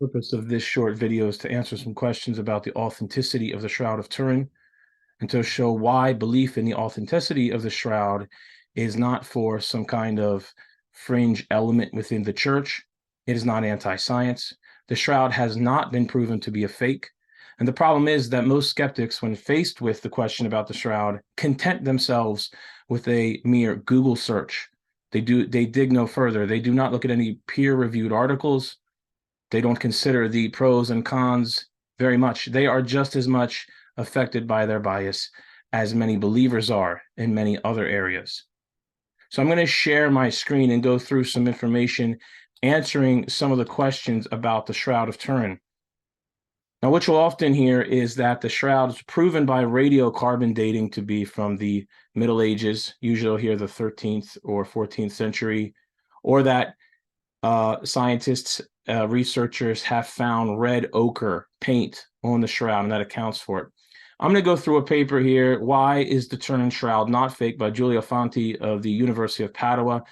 Purpose of this short video is to answer some questions about the authenticity of the Shroud of Turin and to show why belief in the authenticity of the Shroud is not for some kind of fringe element within the church. It is not anti-science. The Shroud has not been proven to be a fake. And the problem is that most skeptics, when faced with the question about the Shroud, content themselves with a mere Google search. They dig no further. They do not look at any peer-reviewed articles. They don't consider the pros and cons very much. They are just as much affected by their bias as many believers are in many other areas. So I'm going to share my screen and go through some information answering some of the questions about the Shroud of Turin. Now, what you'll often hear is that the Shroud is proven by radiocarbon dating to be from the Middle Ages. Usually you'll hear the 13th or 14th century, or that scientists, researchers have found red ochre paint on the Shroud, and that accounts for it. I'm going to go through a paper here, Why is the Turin Shroud Not Fake, by Giulio Fanti of the University of Padua.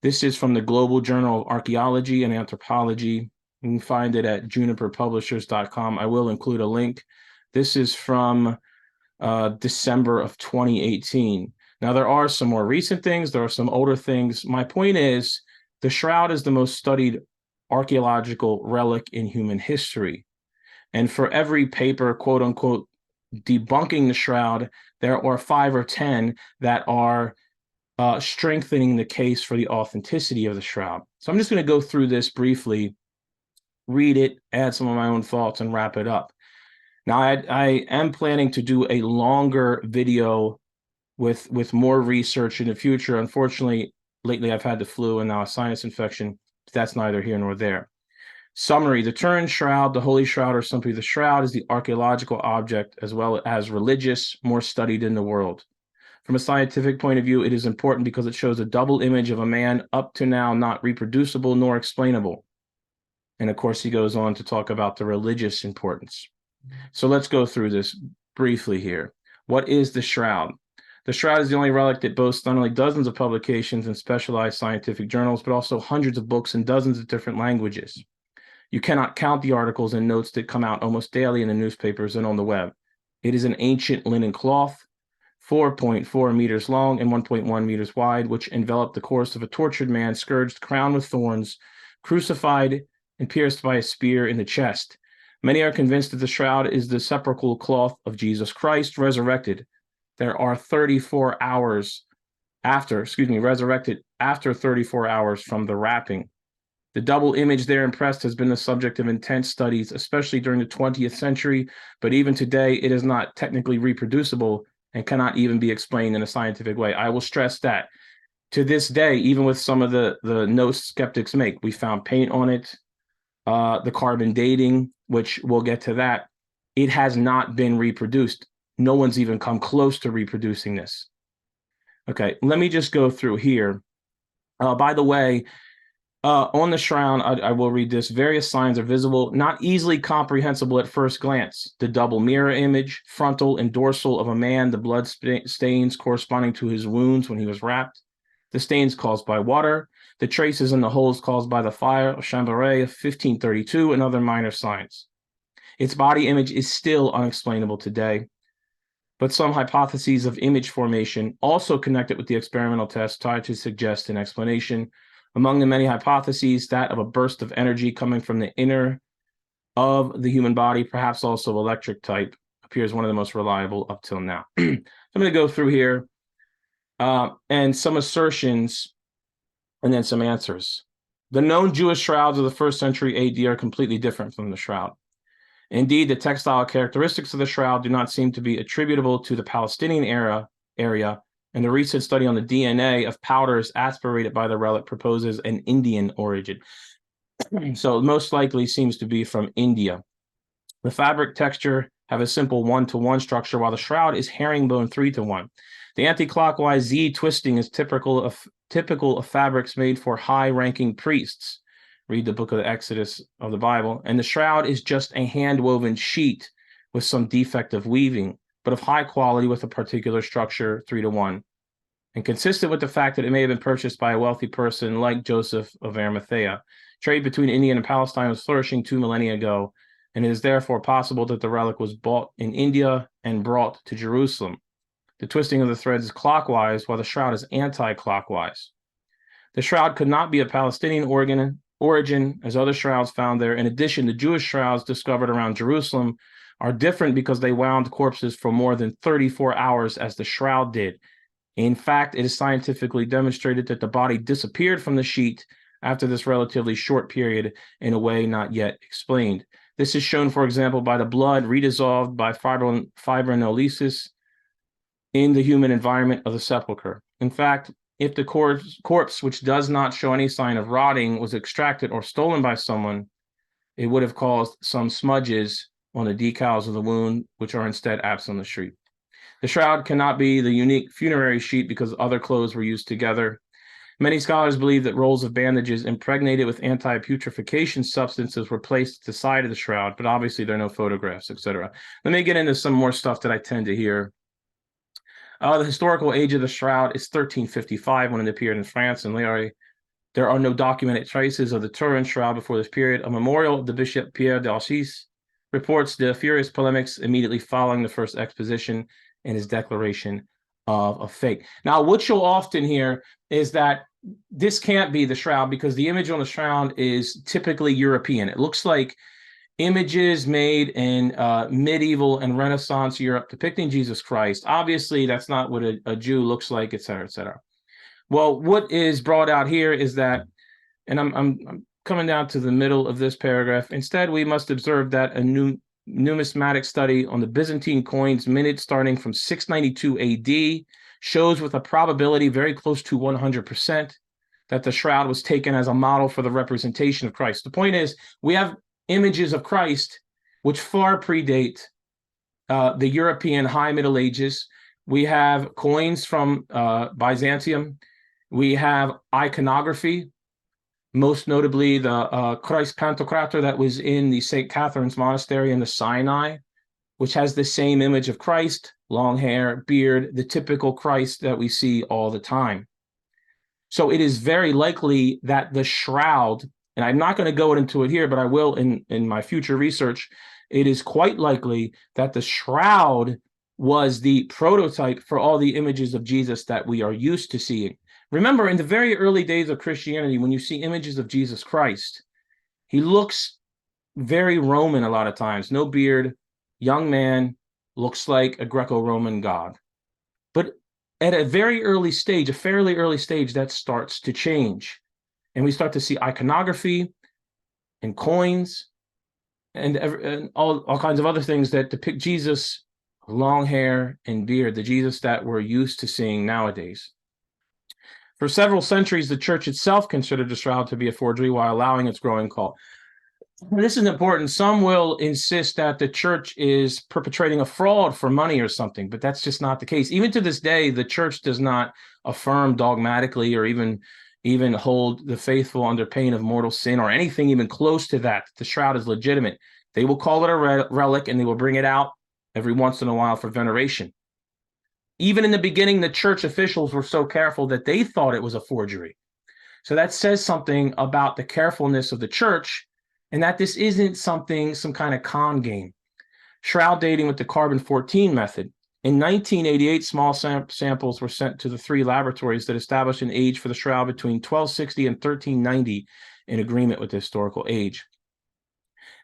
This is from the Global Journal of Archaeology and Anthropology. You can find it at juniperpublishers.com. I will include a link. This is from December of 2018. Now, there are some more recent things. There are some older things. My point is, the Shroud is the most studied archaeological relic in human history. And for every paper, quote unquote, debunking the Shroud, there are 5 or 10 that are strengthening the case for the authenticity of the Shroud. So I'm just going to go through this briefly, read it, add some of my own thoughts, and wrap it up. Now, I am planning to do a longer video with more research in the future. Unfortunately, lately I've had the flu and now a sinus infection, but that's neither here nor there. Summary: the Turin Shroud, the Holy Shroud, or simply the Shroud, is the archaeological object as well as religious more studied in the world. From a scientific point of view, it is important because it shows a double image of a man up to now not reproducible nor explainable. And of course, he goes on to talk about the religious importance. So let's go through this briefly here. What is the Shroud? The Shroud is the only relic that boasts not only dozens of publications in specialized scientific journals, but also hundreds of books in dozens of different languages. You cannot count the articles and notes that come out almost daily in the newspapers and on the web. It is an ancient linen cloth, 4.4 meters long and 1.1 meters wide, which enveloped the corpse of a tortured man, scourged, crowned with thorns, crucified, and pierced by a spear in the chest. Many are convinced that the Shroud is the sepulchral cloth of Jesus Christ, resurrected. There are 34 hours after, resurrected after 34 hours from the wrapping. The double image there impressed has been the subject of intense studies, especially during the 20th century, but even today it is not technically reproducible and cannot even be explained in a scientific way. I will stress that. To this day, even with some of the notes skeptics make, we found paint on it, the carbon dating, which we'll get to that, it has not been reproduced. No one's even come close to reproducing this. Okay, let me just go through here. By the way, on the Shroud, I will read this. Various signs are visible, not easily comprehensible at first glance. The double mirror image, frontal and dorsal of a man, the blood stains corresponding to his wounds when he was wrapped, the stains caused by water, the traces in the holes caused by the fire of Chambray of 1532, and other minor signs. Its body image is still unexplainable today, but some hypotheses of image formation also connected with the experimental test try to suggest an explanation. Among the many hypotheses, that of a burst of energy coming from the inner of the human body, perhaps also electric type, appears one of the most reliable up till now. I'm going to go through here and some assertions and then some answers. The known Jewish shrouds of the 1st century AD are completely different from the Shroud. Indeed, the textile characteristics of the Shroud do not seem to be attributable to the Palestinian area, and the recent study on the DNA of powders aspirated by the relic proposes an Indian origin. So it most likely seems to be from India. The fabric texture have a simple 1-to-1 structure, while the Shroud is herringbone 3-to-1. The anti-clockwise Z twisting is typical of fabrics made for high-ranking priests. Read the book of the Exodus of the Bible. And the Shroud is just a hand-woven sheet with some defect of weaving, but of high quality with a particular structure, 3-to-1, and consistent with the fact that it may have been purchased by a wealthy person like Joseph of Arimathea. Trade between India and Palestine was flourishing 2 millennia ago, and it is therefore possible that the relic was bought in India and brought to Jerusalem. The twisting of the threads is clockwise, while the shroud is anti-clockwise. The shroud could not be of Palestinian origin, as other shrouds found there. In addition, the Jewish shrouds discovered around Jerusalem are different because they wound corpses for more than 34 hours, as the shroud did. In fact, it is scientifically demonstrated that the body disappeared from the sheet after this relatively short period in a way not yet explained. This is shown, for example, by the blood redissolved by fibrinolysis in the human environment of the sepulcher. In fact, if the corpse, which does not show any sign of rotting, was extracted or stolen by someone, it would have caused some smudges on the decals of the wound, which are instead absent on the sheet. The shroud cannot be the unique funerary sheet because other clothes were used together. Many scholars believe that rolls of bandages impregnated with anti-putrefaction substances were placed at the side of the shroud, but obviously there are no photographs, etc. Let me get into some more stuff that I tend to hear. The historical age of the shroud is 1355 when it appeared in France and Léry. There are no documented traces of the Turin shroud before this period. A memorial of the Bishop Pierre d'Arcis reports the furious polemics immediately following the first exposition and his declaration of a fake. Now, what you'll often hear is that this can't be the shroud because the image on the shroud is typically European. It looks like images made in medieval and Renaissance Europe depicting Jesus Christ. Obviously, that's not what a Jew looks like, et cetera, et cetera. Well, what is brought out here is that, and I'm coming down to the middle of this paragraph. Instead, we must observe that a numismatic study on the Byzantine coins minted starting from 692 AD shows with a probability very close to 100% that the shroud was taken as a model for the representation of Christ. The point is, we have images of Christ which far predate the European High Middle Ages. We have coins from Byzantium. We have iconography, most notably the Christ Pantocrator that was in the St. Catherine's Monastery in the Sinai, which has the same image of Christ, long hair, beard, the typical Christ that we see all the time. So it is very likely that the shroud, and I'm not going to go into it here, but I will in my future research, it is quite likely that the shroud was the prototype for all the images of Jesus that we are used to seeing. Remember, in the very early days of Christianity, when you see images of Jesus Christ, he looks very Roman a lot of times. No beard, young man, looks like a Greco-Roman god. But at a very early stage, a fairly early stage, that starts to change. And we start to see iconography and coins and all kinds of other things that depict Jesus, long hair and beard, the Jesus that we're used to seeing nowadays. For several centuries, the church itself considered the shroud to be a forgery while allowing its growing cult. This is important. Some will insist that the church is perpetrating a fraud for money or something, but that's just not the case. Even to this day, the church does not affirm dogmatically or even hold the faithful under pain of mortal sin or anything even close to that. The shroud is legitimate. They will call it a relic and they will bring it out every once in a while for veneration. Even in the beginning, the church officials were so careful that they thought it was a forgery. So that says something about the carefulness of the church and that this isn't some kind of con game. Shroud dating with the carbon-14 method. In 1988, small samples were sent to the 3 laboratories that established an age for the shroud between 1260 and 1390 in agreement with the historical age.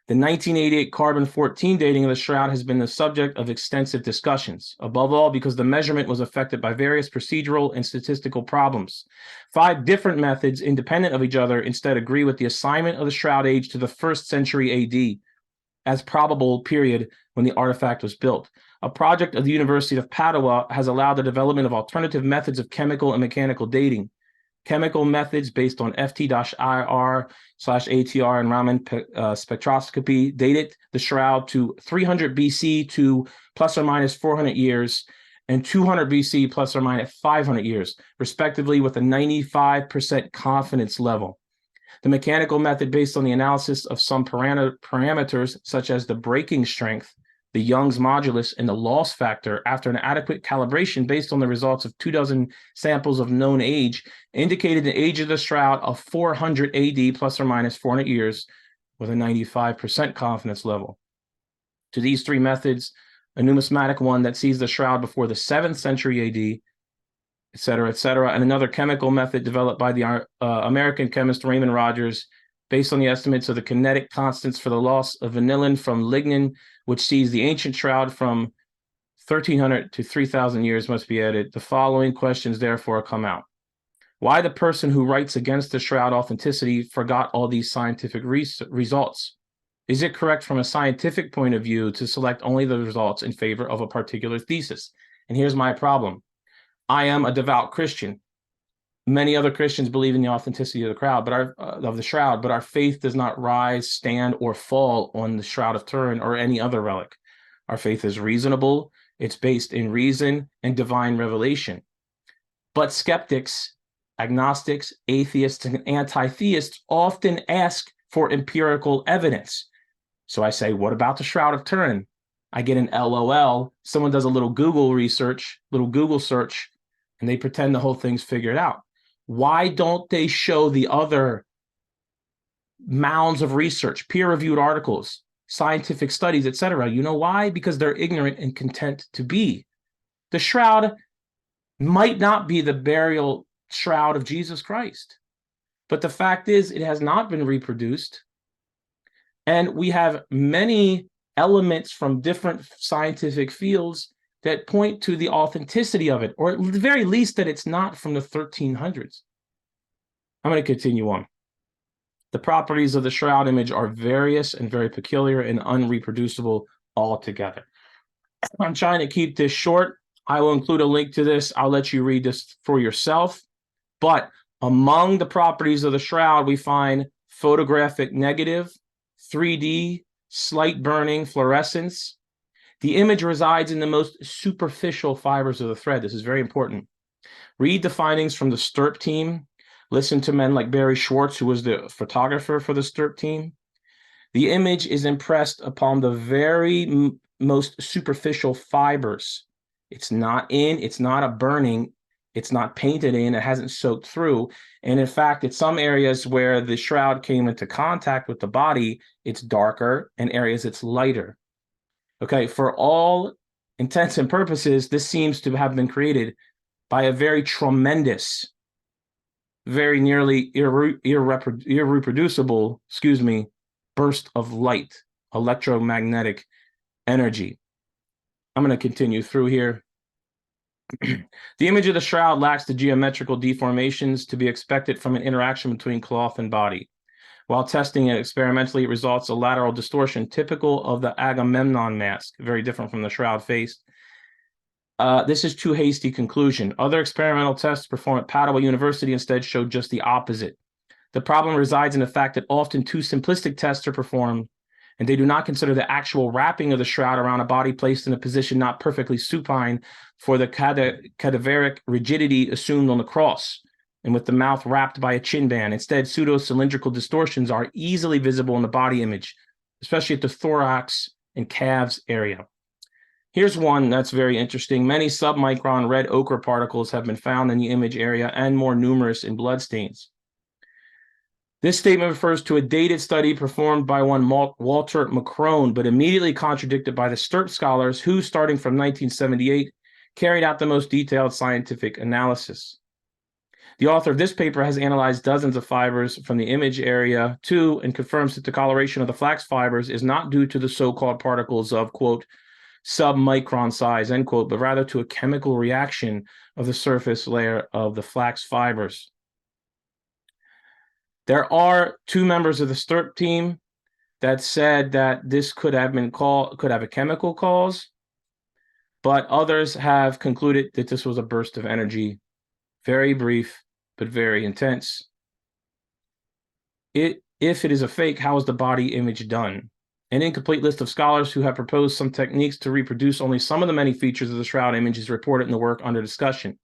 The 1988 carbon-14 dating of the shroud has been the subject of extensive discussions, above all because the measurement was affected by various procedural and statistical problems. 5 different methods, independent of each other, instead agree with the assignment of the shroud age to the 1st century AD as probable period when the artifact was built. A project of the University of Padua has allowed the development of alternative methods of chemical and mechanical dating. Chemical methods based on FT-IR/ATR and Raman spectroscopy dated the shroud to 300 BC to plus or minus 400 years and 200 BC plus or minus 500 years, respectively, with a 95% confidence level. The mechanical method based on the analysis of some parameters, such as the breaking strength, the Young's modulus, and the loss factor after an adequate calibration based on the results of 24 samples of known age indicated an age of the shroud of 400 AD plus or minus 400 years with a 95% confidence level. To these three methods, a numismatic one that sees the shroud before the 7th century AD, et cetera, and another chemical method developed by the American chemist Raymond Rogers based on the estimates of the kinetic constants for the loss of vanillin from lignin, which sees the ancient shroud from 1,300 to 3,000 years must be added. The following questions therefore come out. Why the person who writes against the shroud authenticity forgot all these scientific results? Is it correct from a scientific point of view to select only the results in favor of a particular thesis? And here's my problem. I am a devout Christian. Many other Christians believe in the authenticity of the shroud, but our faith does not rise, stand, or fall on the Shroud of Turin or any other relic. Our faith is reasonable. It's based in reason and divine revelation. But skeptics, agnostics, atheists, and anti-theists often ask for empirical evidence. So I say, what about the Shroud of Turin? I get an LOL. Someone does a little Google search, and they pretend the whole thing's figured out. Why don't they show the other mounds of research, peer-reviewed articles, scientific studies, etc.? You know why? Because they're ignorant and content to be. The shroud might not be the burial shroud of Jesus Christ, but the fact is it has not been reproduced. And we have many elements from different scientific fields that point to the authenticity of it, or at the very least that it's not from the 1300s. I'm going to continue on. The properties of the shroud image are various and very peculiar and unreproducible altogether. I'm trying to keep this short. I will include a link to this. I'll let you read this for yourself. But among the properties of the shroud, we find photographic negative, 3D, slight burning, fluorescence. The image resides in the most superficial fibers of the thread. This is very important. Read the findings from the STURP team. Listen to men like Barry Schwartz, who was the photographer for the STURP team. The image is impressed upon the very most superficial fibers. It's not a burning, it's not painted in, it hasn't soaked through. And in fact, in some areas where the shroud came into contact with the body, it's darker, and areas it's lighter. Okay, for all intents and purposes, this seems to have been created by a very tremendous, very nearly irreproducible, burst of light, electromagnetic energy. I'm going to continue through here. The image of the shroud lacks the geometrical deformations to be expected from an interaction between cloth and body. While testing it experimentally, it results a lateral distortion typical of the Agamemnon mask, very different from the shroud face. This is too hasty conclusion. Other experimental tests performed at Padua University instead showed just the opposite. The problem resides in the fact that often too simplistic tests are performed, and they do not consider the actual wrapping of the shroud around a body placed in a position not perfectly supine for the cadaveric rigidity assumed on the cross, and with the mouth wrapped by a chin band. Instead, pseudo-cylindrical distortions are easily visible in the body image, especially at the thorax and calves area. Here's one that's very interesting. Many submicron red ochre particles have been found in the image area and more numerous in bloodstains. This statement refers to a dated study performed by one Walter Macron, but immediately contradicted by the STURP scholars who, starting from 1978, carried out the most detailed scientific analysis. The author of this paper has analyzed dozens of fibers from the image area too, and confirms that the coloration of the flax fibers is not due to the so-called particles of, quote, submicron size, end quote, but rather to a chemical reaction of the surface layer of the flax fibers. There are two members of the STURP team that said that this could have a chemical cause, but others have concluded that this was a burst of energy, very brief, but very intense. If it is a fake, how is the body image done? An incomplete list of scholars who have proposed some techniques to reproduce only some of the many features of the shroud image is reported in the work under discussion.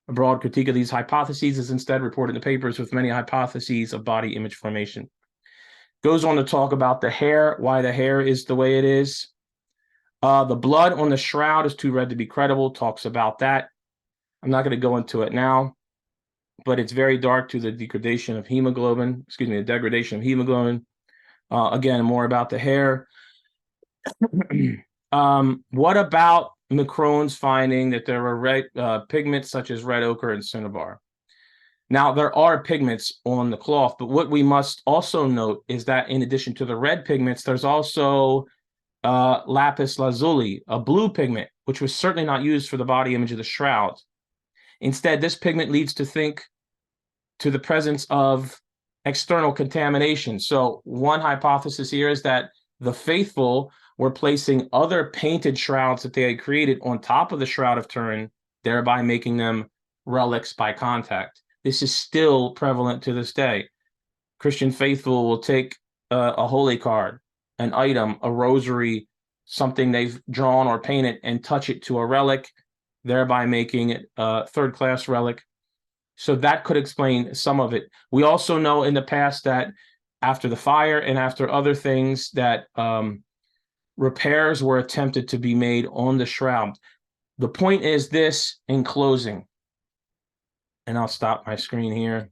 A broad critique of these hypotheses is instead reported in the papers with many hypotheses of body image formation. Goes on to talk about the hair, why the hair is the way it is. The blood on the shroud is too red to be credible, talks about that. I'm not going to go into it now, but it's very dark to the degradation of hemoglobin, the degradation of hemoglobin. Again, more about the hair. What about Macron's finding that there were pigments such as red ochre and cinnabar? Now, there are pigments on the cloth, but what we must also note is that in addition to the red pigments, there's also lapis lazuli, a blue pigment, which was certainly not used for the body image of the shroud. Instead, this pigment leads to the presence of external contamination. So one hypothesis here is that the faithful were placing other painted shrouds that they had created on top of the Shroud of Turin, thereby making them relics by contact. This is still prevalent to this day. Christian faithful will take a holy card, an item, a rosary, something they've drawn or painted, and touch it to a relic, thereby making it a third-class relic. So that could explain some of it. We also know in the past that after the fire and after other things that repairs were attempted to be made on the shroud. The point is this in closing, and I'll stop my screen here.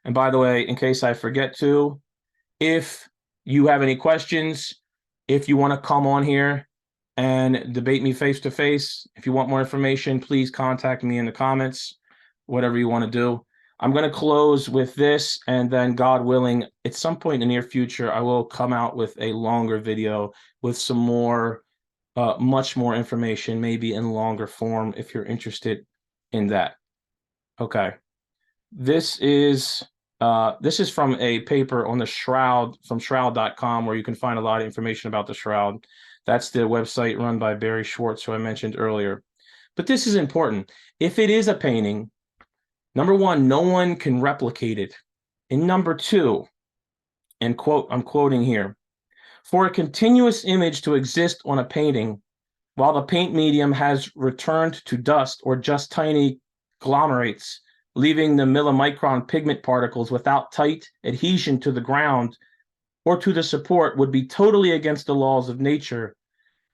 And by the way, in case I forget to, if you have any questions, if you want to come on here and debate me face to face, if you want more information, please contact me in the comments, whatever you want to do. I'm going to close with this, and then God willing, at some point in the near future, I will come out with a longer video with some more, much more information, maybe in longer form, if you're interested in that. Okay. This is from a paper on the Shroud from shroud.com, where you can find a lot of information about the shroud. That's the website run by Barry Schwartz, who I mentioned earlier. But this is important. If it is a painting, number one, no one can replicate it. And number two, and quote, I'm quoting here, for a continuous image to exist on a painting while the paint medium has returned to dust or just tiny glomerates, leaving the millimicron pigment particles without tight adhesion to the ground or to the support, would be totally against the laws of nature,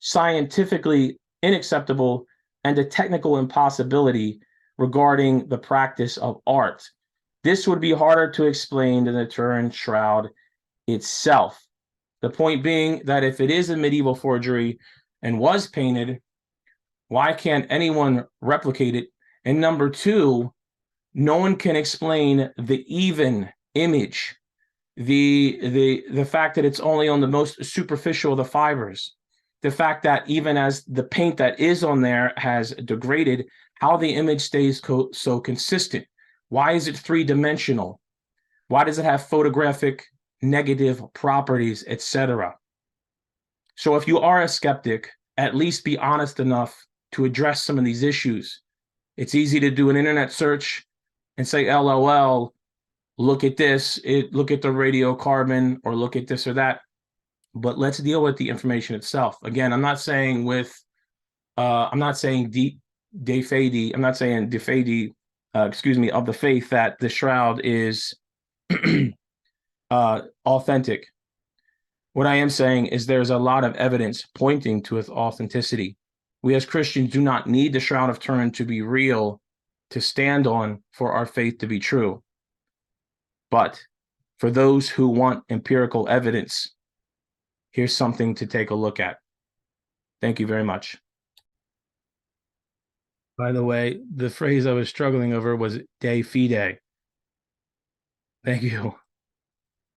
scientifically unacceptable, and a technical impossibility regarding the practice of art. This would be harder to explain than the Turin shroud itself. The point being that if it is a medieval forgery and was painted, why can't anyone replicate it? And number two, no one can explain the even image, the fact that it's only on the most superficial of the fibers, the fact that even as the paint that is on there has degraded, how the image stays so consistent. Why is it three-dimensional? Why does it have photographic negative properties, etc.? So if you are a skeptic, at least be honest enough to address some of these issues. It's easy to do an internet search and say, LOL, look at this, look at the radiocarbon, or look at this or that. But let's deal with the information itself. Again, I'm not saying de fide, of the faith that the shroud is authentic. What I am saying is there's a lot of evidence pointing to its authenticity. We as Christians do not need the Shroud of Turin to be real to stand on for our faith to be true. But for those who want empirical evidence, here's something to take a look at. Thank you very much. By the way, the phrase I was struggling over was de fide. Thank you.